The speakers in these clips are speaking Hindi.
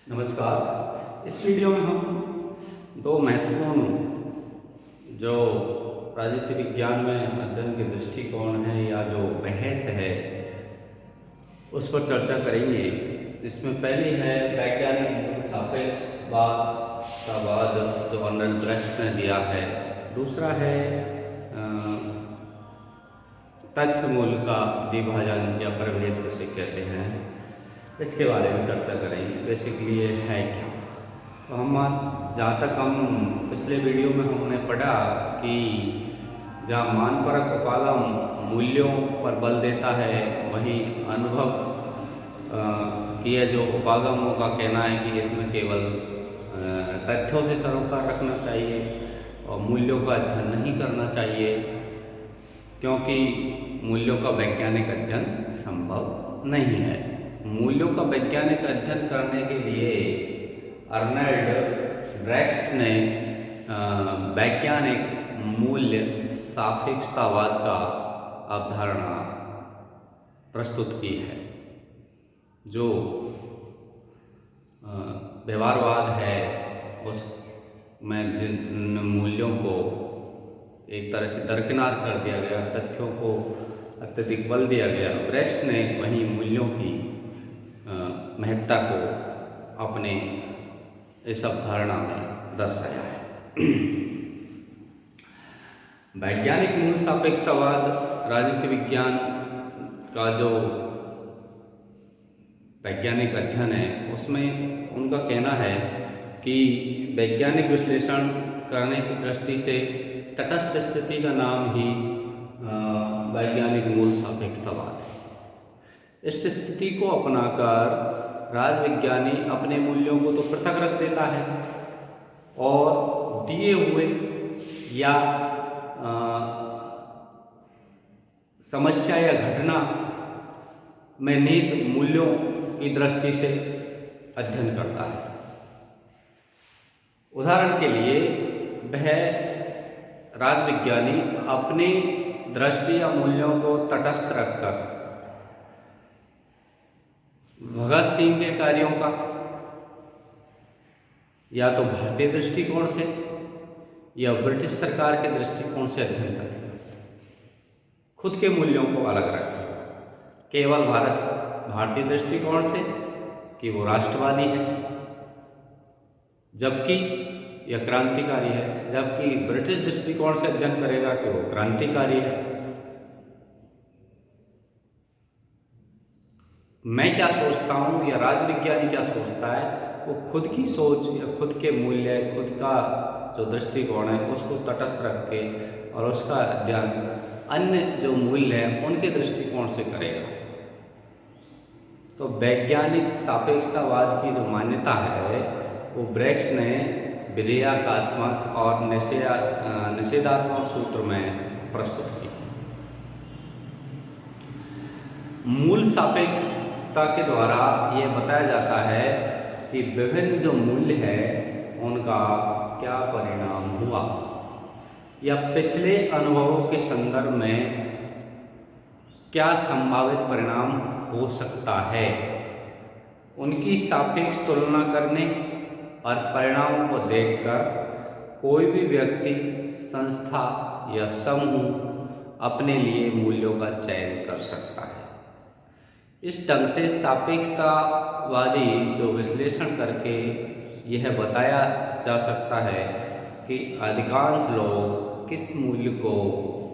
नमस्कार। इस वीडियो में हम दो महत्वपूर्ण जो राजनीति विज्ञान में अध्ययन के दृष्टिकोण है या जो बहस है उस पर चर्चा करेंगे। इसमें पहली है वैज्ञानिक मूल सापेक्षवाद जो अर्नेल ब्रेस्ट ने दिया है। दूसरा है तथ्य मूल का विभाजन या प्रभेद जिसे कहते हैं, इसके बारे में चर्चा करेंगे। बेसिकली ये है क्या। तो हम जहाँ तक हम पिछले वीडियो में हमने पढ़ा कि जहाँ मानपरक उपागम मूल्यों पर बल देता है, वहीं अनुभव किए जो उपागमों का कहना है कि इसमें केवल तथ्यों से सरोकार रखना चाहिए और मूल्यों का अध्ययन नहीं करना चाहिए, क्योंकि मूल्यों का वैज्ञानिक अध्ययन संभव नहीं है। मूल्यों का वैज्ञानिक अध्ययन करने के लिए अर्नेल्ड ब्रेस्ट ने वैज्ञानिक मूल्य सापेक्षतावाद का अवधारणा प्रस्तुत की है, जो व्यवहारवाद है उसमें जिन मूल्यों को एक तरह से दरकिनार कर दिया गया, तथ्यों को अत्यधिक बल दिया गया। ब्रेस्ट ने वहीं मूल्यों की महत्ता को अपने इस अवधारणा में दर्शाया है। वैज्ञानिक मूल सापेक्षतावाद राजनीति विज्ञान का जो वैज्ञानिक अध्ययन है उसमें उनका कहना है कि वैज्ञानिक विश्लेषण करने की दृष्टि से तटस्थ स्थिति का नाम ही वैज्ञानिक मूल सापेक्षतावाद है। इस स्थिति को अपनाकर राजविज्ञानी अपने मूल्यों को तो पृथक रख देता है और दिए हुए या समस्या या घटना में निहित मूल्यों की दृष्टि से अध्ययन करता है। उदाहरण के लिए वह राजविज्ञानी अपनी दृष्टि या मूल्यों को तटस्थ रखकर भगत सिंह के कार्यों का या तो भारतीय दृष्टिकोण से या ब्रिटिश सरकार के दृष्टिकोण से अध्ययन करेगा। खुद के मूल्यों को अलग रखेगा, केवल भारतीय दृष्टिकोण से कि वो राष्ट्रवादी है जबकि यह क्रांतिकारी है, जबकि ब्रिटिश दृष्टिकोण से अध्ययन करेगा कि वो क्रांतिकारी है। मैं क्या सोचता हूँ या राजविज्ञानी क्या सोचता है, वो खुद की सोच या खुद के मूल्य, खुद का जो दृष्टिकोण है उसको तटस्थ रख के और उसका अध्ययन अन्य जो मूल्य हैं उनके दृष्टिकोण से करेगा। तो वैज्ञानिक सापेक्षतावाद की जो मान्यता है वो ब्रेस्ट ने विधेयकात्मक और निषेधात्मक सूत्र में प्रस्तुत की। मूल सापेक्षता के द्वारा ये बताया जाता है कि विभिन्न जो मूल्य हैं उनका क्या परिणाम हुआ या पिछले अनुभवों के संदर्भ में क्या संभावित परिणाम हो सकता है, उनकी सापेक्ष तुलना करने और परिणामों को देखकर कोई भी व्यक्ति, संस्था या समूह अपने लिए मूल्यों का चयन कर सकता है। इस ढंग से सापेक्षतावादी जो विश्लेषण करके यह बताया जा सकता है कि अधिकांश लोग किस मूल्य को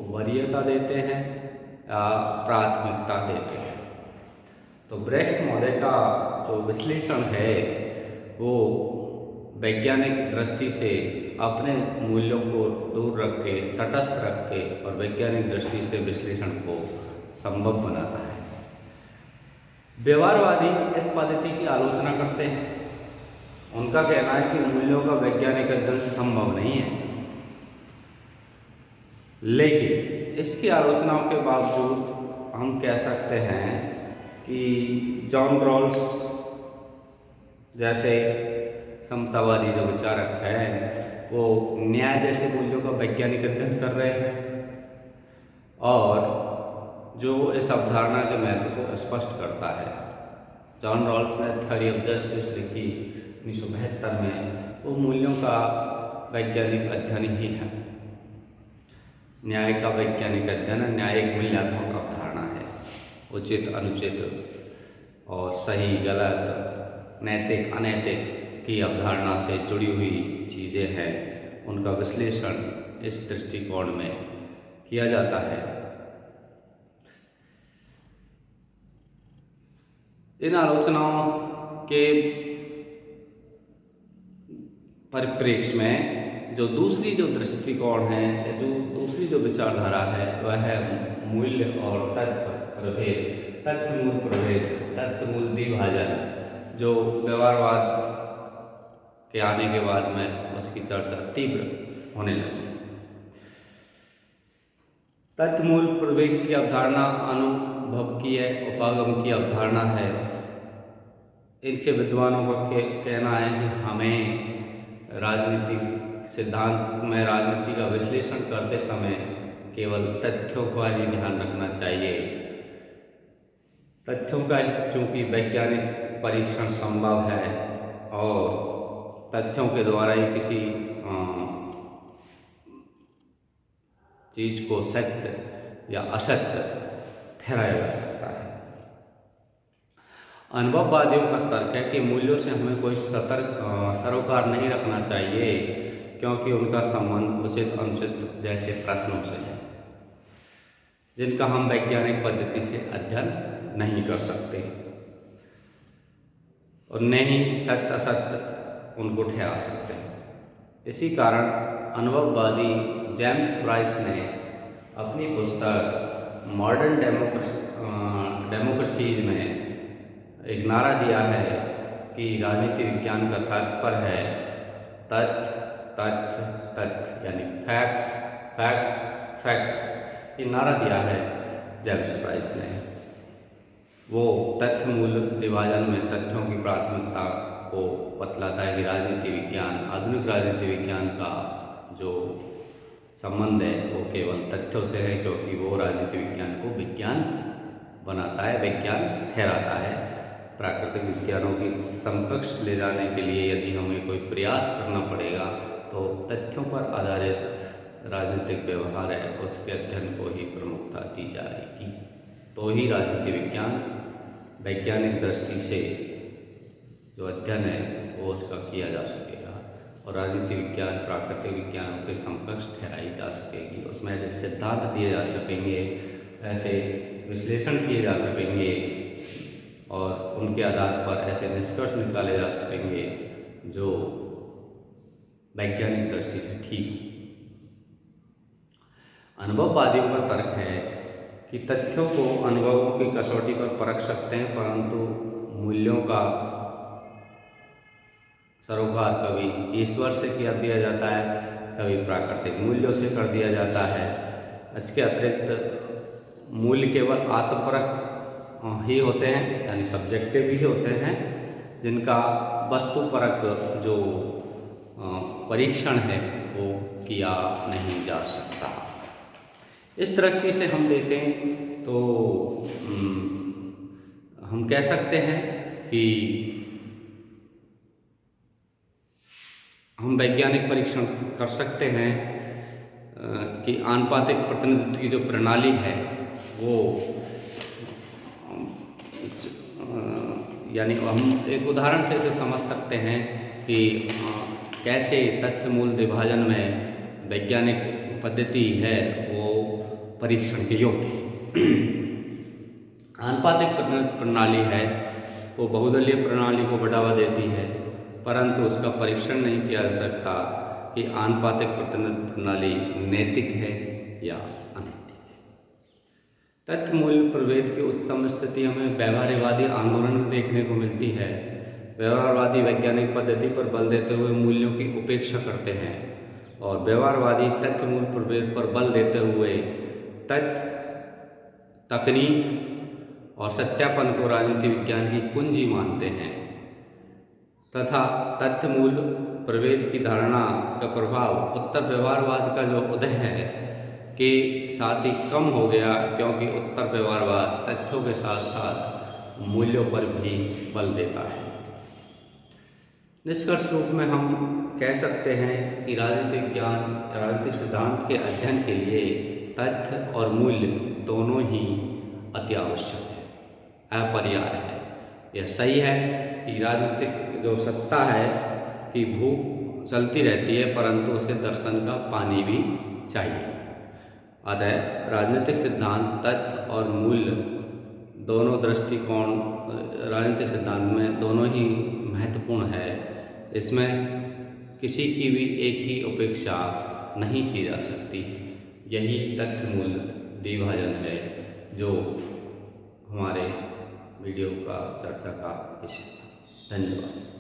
वरीयता देते हैं या प्राथमिकता देते हैं। तो ब्रेस्ट महोदय का जो विश्लेषण है वो वैज्ञानिक दृष्टि से अपने मूल्यों को दूर रख के, तटस्थ रख के और वैज्ञानिक दृष्टि से विश्लेषण को संभव बनाता है। व्यवहारवादी इस पद्धति की आलोचना करते हैं। उनका कहना है कि मूल्यों का वैज्ञानिक अध्ययन संभव नहीं है, लेकिन इसकी आलोचनाओं के बावजूद हम कह सकते हैं कि जॉन रॉल्स जैसे समतावादी जो विचारक हैं वो न्याय जैसे मूल्यों का वैज्ञानिक अध्ययन कर रहे हैं और जो इस अवधारणा के महत्व को स्पष्ट करता है। जॉन रॉल्फ ने थ्योरी ऑफ जस्टिस लिखी 1972 में, वो मूल्यों का वैज्ञानिक अध्ययन ही है। न्याय का वैज्ञानिक अध्ययन न्यायिक मूल्यात्मक अवधारणा है। उचित अनुचित और सही गलत, नैतिक अनैतिक की अवधारणा से जुड़ी हुई चीज़ें हैं, उनका विश्लेषण इस दृष्टिकोण में किया जाता है। इन आलोचनाओं के परिप्रेक्ष्य में जो दूसरी जो दृष्टिकोण है, जो दूसरी जो विचारधारा है, वह है मूल्य और तत्व प्रभेद, तथ्य मूल प्रभेद, तथ्य मूल द्विभाजन, जो व्यवहारवाद के आने के बाद में उसकी चर्चा तीव्र होने लगी। तथ्य मूल प्रभेद की अवधारणा अनुभव की है, उपागम की अवधारणा है। इनके विद्वानों का कहना है कि हमें राजनीतिक सिद्धांत में राजनीति का विश्लेषण करते समय केवल तथ्यों का ही ध्यान रखना चाहिए। तथ्यों का चूँकि वैज्ञानिक परीक्षण संभव है और तथ्यों के द्वारा ही किसी चीज को सत्य या असत्य ठहराया जा सकता है। अनुभववादियों का तर्क है कि मूल्यों से हमें कोई सरोकार नहीं रखना चाहिए, क्योंकि उनका संबंध उचित अनुचित जैसे प्रश्नों से है, जिनका हम वैज्ञानिक पद्धति से अध्ययन नहीं कर सकते और न ही सत्य असत्य उनको ठहरा सकते हैं। इसी कारण अनुभववादी जेम्स ब्राइस ने अपनी पुस्तक मॉडर्न डेमोक्रेसीज में एक नारा दिया है कि राजनीति विज्ञान का तात्पर्य है तथ्य तथ्य तथ्य, यानी फैक्ट्स फैक्ट्स फैक्ट्स। ये नारा दिया है जेम्स ब्राइस ने। वो तथ्य मूल विभाजन में तथ्यों की प्राथमिकता को बतलाता है कि राजनीति विज्ञान, आधुनिक राजनीति विज्ञान का जो संबंध है वो केवल तथ्यों से है, क्योंकि वो राजनीति विज्ञान को विज्ञान बनाता है, विज्ञान ठहराता है। प्राकृतिक विज्ञानों की समकक्ष ले जाने के लिए यदि हमें कोई प्रयास करना पड़ेगा तो तथ्यों पर आधारित राजनीतिक व्यवहार है उसके अध्ययन को ही प्रमुखता दी जाएगी, तो ही राजनीति विज्ञान वैज्ञानिक दृष्टि से जो अध्ययन है वो उसका किया जा सकेगा और राजनीति विज्ञान प्राकृतिक विज्ञानों के समकक्ष ठहराई जा सकेगी। उसमें ऐसे सिद्धांत दिए जा सकेंगे, ऐसे विश्लेषण किए जा सकेंगे और उनके आधार पर ऐसे निष्कर्ष निकाले जा सकेंगे जो वैज्ञानिक दृष्टि से ठीक। अनुभववादियों का तर्क है कि तथ्यों को अनुभवों की कसौटी पर परख सकते हैं, परंतु मूल्यों का सरोकार कभी ईश्वर से कर दिया जाता है, कभी प्राकृतिक मूल्यों से कर दिया जाता है। इसके अतिरिक्त मूल्य केवल आत्मपरक ही होते हैं, यानी सब्जेक्टिव ही होते हैं, जिनका वस्तुपरक जो परीक्षण है वो किया नहीं जा सकता। इस दृष्टि से हम देखें तो हम कह सकते हैं कि हम वैज्ञानिक परीक्षण कर सकते हैं कि आनुपातिक प्रतिनिधित्व की जो प्रणाली है वो यानी हम एक उदाहरण से इसे समझ सकते हैं कि कैसे तथ्य मूल विभाजन में वैज्ञानिक पद्धति है वो परीक्षण के योग्य। आनुपातिक प्रणाली है वो बहुदलीय प्रणाली को बढ़ावा देती है, परंतु उसका परीक्षण नहीं किया जा सकता कि आनुपातिक प्रतिनिधित्व प्रणाली नैतिक है या अनैतिक है। तथ्य मूल्य प्रभेद की उत्तम स्थिति हमें व्यवहारवादी आंदोलन में देखने को मिलती है। व्यवहारवादी वैज्ञानिक पद्धति पर बल देते हुए मूल्यों की उपेक्षा करते हैं और व्यवहारवादी तथ्य मूल प्रभेद पर बल देते हुए तथ्य, तकनीक और सत्यापन को राजनीति विज्ञान की कुंजी मानते हैं तथा तथ्य मूल प्रभेद की धारणा का प्रभाव उत्तर व्यवहारवाद का जो उदय है के साथ ही कम हो गया, क्योंकि उत्तर व्यवहारवाद तथ्यों के साथ साथ मूल्यों पर भी बल देता है। निष्कर्ष रूप में हम कह सकते हैं कि राजनीतिक ज्ञान, राजनीतिक सिद्धांत के अध्ययन के लिए तथ्य और मूल्य दोनों ही अति आवश्यक है, अपरिहार्य है। यह सही है कि राजनीतिक जो सत्ता है कि भूख चलती रहती है, परंतु उसे दर्शन का पानी भी चाहिए। अतः राजनीतिक सिद्धांत, तथ्य और मूल्य दोनों दृष्टिकोण राजनीतिक सिद्धांत में दोनों ही महत्वपूर्ण है। इसमें किसी की भी एक की उपेक्षा नहीं की जा सकती। यही तथ्य मूल्य द्विभाजन है जो हमारे वीडियो का चर्चा का विषय था। धन्यवाद।